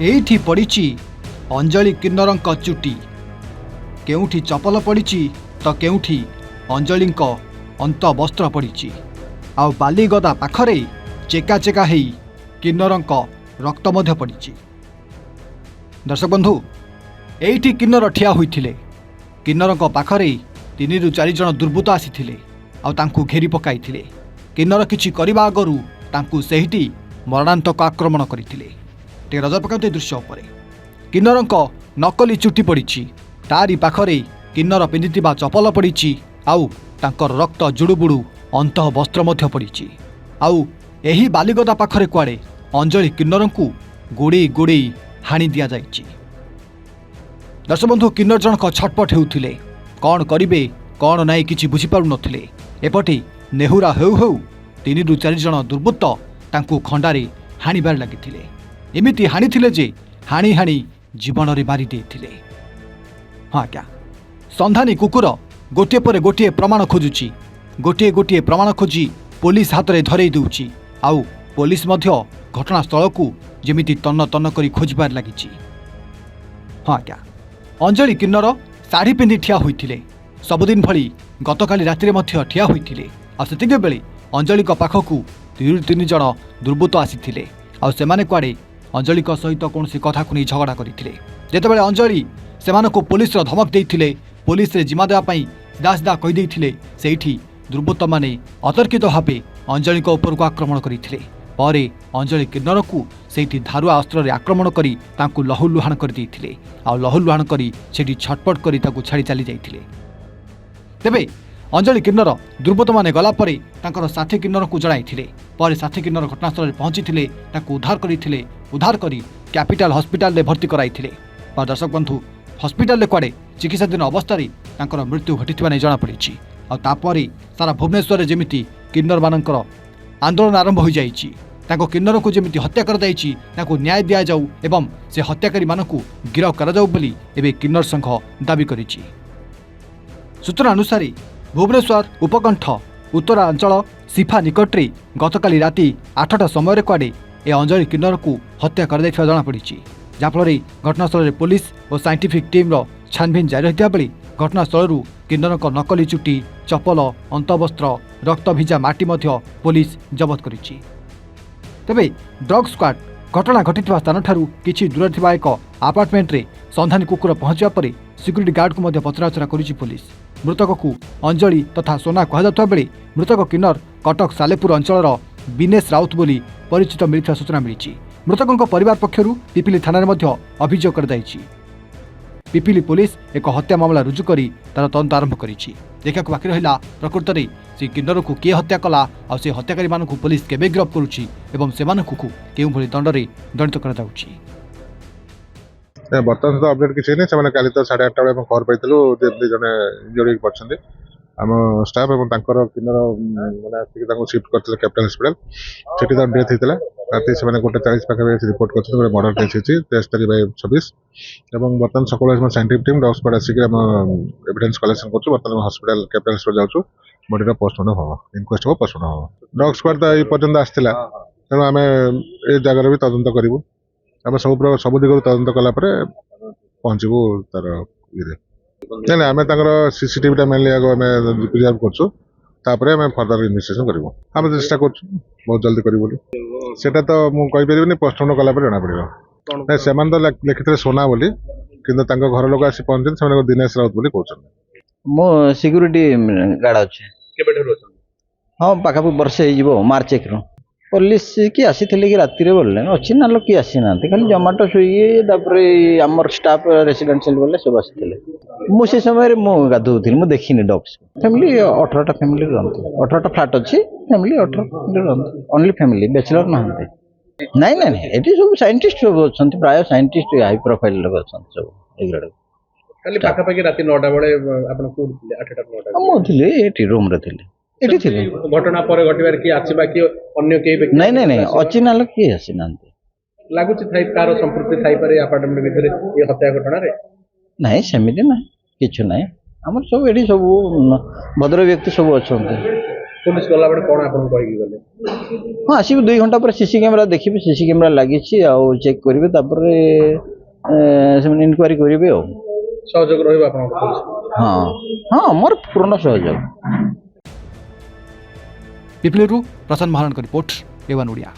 एठी पड़िछि अंजलि किन्नरଙ୍କ चुटी केउठी चपल पड़िछि तो केउठी अंजलिଙ୍କ अंत वस्त्र पड़िछि आउ बालीगदा पाखरे चेका चेका हेई किन्नरଙ୍କ रक्त मध्य पड़िछि। दर्शक बंधु एठी किन्नर ठिया होइथिले किन्नरଙ୍କ पाखरे 3 ରୁ 4 जन दुर्बृत्त आसीथिले आउ तांकु घेरी पकाइथिले। किन्नर किछि करिबा आगरु तांकु सेहिटी मरणांतक आक्रमण करिथिले। टे नजर पकाउते दृश्य उपरे किन्नरଙ୍କ नकली चुटी पड़िछि तारी पाखरे किन्नर पिंधिथिबा चपल पड़िछि आउ तांकर रक्त जुड़ुबुड़ू अंत वस्त्र मध्य पड़िछि आउ एही बालीगदा पाखरे कुआड़े अंजलि किन्नरଙ୍କୁ गोड़े गोड़े हाणी दिया जाइछि। दर्शक बंधु किन्नर जनक छटपट हेउथिले कौन करिवे कौन नाई किछि बुझी पारु नथिले। एपटे नेहुरा हेउ हेउ 3 ରୁ 4 जन दुर्बृत्त तांकु खंडारे हाणीबार लागिथिले। एमिति हाणीथिले जे हाणी हाणी जीवन रे मारी देथिले। हाँ क्या संधानी कुकुर गोटे पर गोटे प्रमाण खोजुची गोटे गोटे प्रमाण खोजी पुलिस हाथ में धरई देउची आउ पुलिस मध्य घटनास्थल को जेमिति तन्न तन्न करी खोजबार लागिची। हाँ क्या अंजलि किन्नर साड़ी पिंधि ठिया होइथिले सबुदिन भली गतकाली राति मध्य ठिया होइथिले आ सेतिके बेले अंजलि पाखकू 2 ରୁ 3 जन दुर्बृत्त आसीथिले आ सेमाने कुआडे अंजलि सहित कौन कथा को नहीं झगड़ा करते जितेबाला अंजलि सेमानकु पुलिस धमक देइथिले पुलिस रे जिम्मा देवाई सीधा सीधा कहीदे से दुर्बृत्त माने अतर्कित भावे अंजलि उपरको आक्रमण करते परे अंजलि किन्नर को सेठी धारुआ अस्त्र रे आक्रमण करी तांकु लहुलुहाण कर देइथिले आ लहुलुहाण करी सेठी छटपट करी ताकु छाड़ी चली जाइथिले। तेबे अंजलि किन्नर दुर्बृत्त माने गला परे तांकर साथी किन्नर को जणाइथिले परे साथी किन्नर घटनास्थल रे पहुंचीथिले ताकु उद्धार करी कैपिटल हॉस्पिटल रे भर्ती कराइथिले। पर दर्शक बंधु हॉस्पिटल रे कुआडे चिकित्साधीन अवस्था रे तांकर मृत्यु घटिथिबा नै जणा पड़िछि आ तापरे सारा भुवनेश्वर जेमिति किन्नर मानकर आंदोलन आरंभ हो जाइछि ताको किन्नर को जेमिति हत्या कर जाइछि ताको न्याय दिया जाऊ एवं से हत्याकारी मानकु गिरफ करा जाऊ बोली एबे किन्नर संघ दाबी करिछि। सूचना अनुसार भुवनेश्वर उपकंठ उत्तरांचल सिफा निकटरे गतकाली राति 8टा समय कुआडे ए अंजलि किन्नर को हत्या कर दैथिबा जणा पड़िछि जाफल घटनास्थल में पुलिस और साइंटिफिक टीम रो छानबीन जारी रहिता बेले घटनास्थल किन्नर नकली चुटी चपल अंतवस्त्र रक्त भिजा माटी मध्य पुलिस जबत करिछि। तेबे ड्रग स्क्वाड घटना घटिथिबा स्थान ठारू किछि दूर थिबा एक अपार्टमेंट रे संधानी कुकुर पहुंचा परे सिक्यूरिटी गार्ड को मध्य पचराउचरा करिछि पुलिस। मृतक को अंजलि तथा सोना कहजाता बेले मृतक किन्नर कटक सालेपुर अंचल बिनेश राउत बोली परिचित मिलिथिबा सूचना मिलिछि। मृतकों परिवार पक्षरु पिपिली थाना मध्य अभियोग कर जाइछि। पिपिली पुलिस एक हत्या मामला रुजु करी तार तदंत आरंभ करिछि। देखा बाकी रहिला प्रकृत में से किन्नर को किए हत्या कला आ से हत्याकारी मानकु पुलिस केबे गिरफ करुछि एवं सेमानकु केउ भली दंड रे दंडित करा जाउछि। बर्तमान तो अपडेट किसी नहीं से काली तो 8:30 बेले खबर पाइलु जने इंजरी पड़छन्ते आम स्टाफ एवं किन्नर मैंने शिफ्ट करते कैपिटल हॉस्पिटल सेठी डेथ होता राति से 1:40 पाखे रिपोर्ट कर मर्डर केस होती 23/26 और बर्तमान सकाल साइंटिफिक टीम डॉग स्क्वाड आसिक एविडेंस कलेक्शन कर बर्तमान हॉस्पिटल कैपिटल हॉस्पिटल जाऊँ बॉडी पोस्टमार्टम हम इनक्वेस्ट हम पोस्टमार्टम हम डॉग स्क्वाड तो पर्यटन आसाला तेणु आम ए जगार भी तदंत करूँ आम सब दिग तदंत कलापर पहुँचू तार ये नहीं आम सीसीटीवी मेनली आगे आम प्रिजर्व कर फर्दर इन्वेस्टिगेशन करूँ आम चेष्टा कर बहुत जल्दी करूँ सेटा तो मुझे पोस्टमार्टम कलापर जना पड़ा से लिखिते सोना बोली कि घर लोग आसी पहुंचे दिनेश राउत बोली कहते मो सिक्यूरीटी गार्ड अच्छे हाँ पाखापाखि वर्षे हो मार्च 1 रु पुलिस की आसी कि राति बोले अच्छी ना लोग किए आसी ना खाली जमाटो शुई आमर स्टाफ रेसिडेंशियल बोले सब आसी मुझे समय गाधुली मुझे देखनी डॉग्स फैमिली 18टा फैमिली रही 18टा फ्लाट अच्छी फैमिली 18 रही ओनली फैमिली बैचलर ना नाई ना ये सब साइंटिस्ट सब अच्छा प्राय साइंटिस्ट हाई प्रोफाइल लोग अच्छा सब एग्रेड खाली पाखापाखि राति 9टा बेले आपण को 8टा 9टा मो थिले एटी रूम रे थिले एटी थिले घटना पर घटिबार की आछि बाकी अन्य के नहीं नहीं नहीं अछि ना लोग की आसी नांते लागुछि थाई कार संपृक्ति थाई पारे अपार्टमेंट भीतर ये हत्या घटना रे नहीं सेमिति ना किछु नहीं हमर सब एडी सब भद्र व्यक्ति सब अछंते पुलिस गला बेले कौन आपन कहि गले हाँ आसबि 2 घंटा पर सीसी कैमेरा देखिए सीसी कैमेरा लगी चेक करेंगे इनक्वारी करेंगे सहयोग रहइबा आपन पुलिस हाँ हाँ मोर पूर्ण सहयोग पिपलू प्रशांत महाराण रिपोर्ट एवन ओडिया।